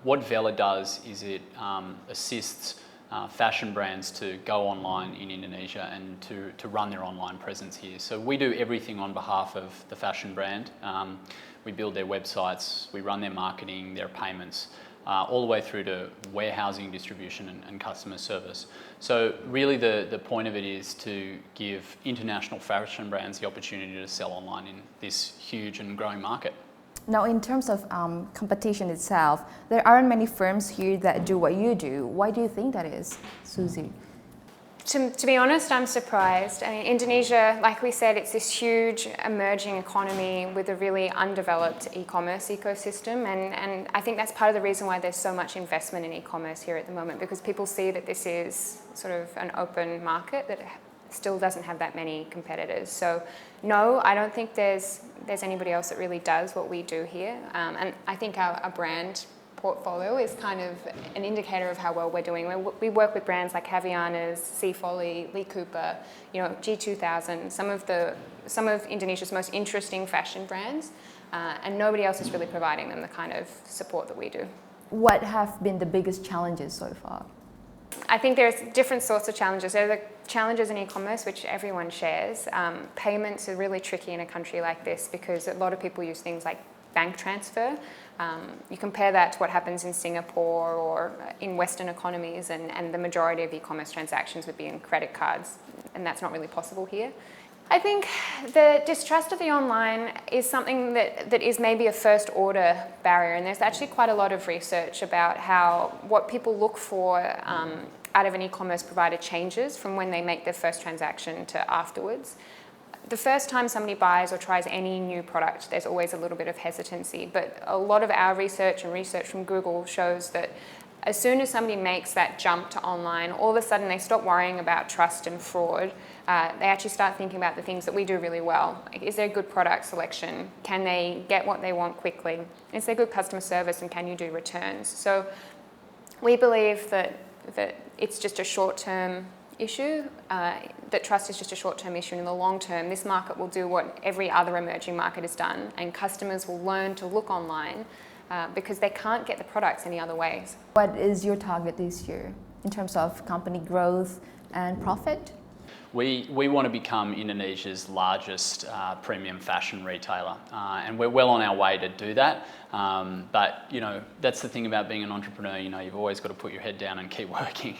What Vela does is it assists fashion brands to go online in Indonesia and to run their online presence here. So we do everything on behalf of the fashion brand. We build their websites, we run their marketing, their payments, all the way through to warehousing, distribution and customer service. So really the point of it is to give international fashion brands the opportunity to sell online in this huge and growing market. Now, in terms of competition itself, there aren't many firms here that do what you do. Why do you think that is, Susie? To be honest, I'm surprised. I mean, Indonesia, like we said, it's this huge emerging economy with a really undeveloped e-commerce ecosystem, and I think that's part of the reason why there's so much investment in e-commerce here at the moment, because people see that this is sort of an open market that still doesn't have that many competitors. So no, I don't think there's anybody else that really does what we do here. And I think our brand portfolio is kind of an indicator of how well we're doing. We work with brands like Havaianas, C. Foley, Lee Cooper, G2000, some of Indonesia's most interesting fashion brands, and nobody else is really providing them the kind of support that we do. What have been the biggest challenges so far? I think there's different sorts of challenges. There are the challenges in e-commerce, which everyone shares. Payments are really tricky in a country like this because a lot of people use things like bank transfer. You compare that to what happens in Singapore or in Western economies, and the majority of e-commerce transactions would be in credit cards, and that's not really possible here. I think the distrust of the online is something that is maybe a first order barrier, and there's actually quite a lot of research about what people look for out of an e-commerce provider changes from when they make their first transaction to afterwards. The first time somebody buys or tries any new product, there's always a little bit of hesitancy, but a lot of our research and research from Google shows that as soon as somebody makes that jump to online, all of a sudden they stop worrying about trust and fraud. They actually start thinking about the things that we do really well. Is there good product selection? Can they get what they want quickly? Is there good customer service, and can you do returns? So we believe that it's just a short-term issue, that trust is just a short-term issue, and in the long term this market will do what every other emerging market has done, and customers will learn to look online because they can't get the products any other ways. What is your target this year in terms of company growth and profit? We want to become Indonesia's largest premium fashion retailer, and we're well on our way to do that. But that's the thing about being an entrepreneur. You've always got to put your head down and keep working.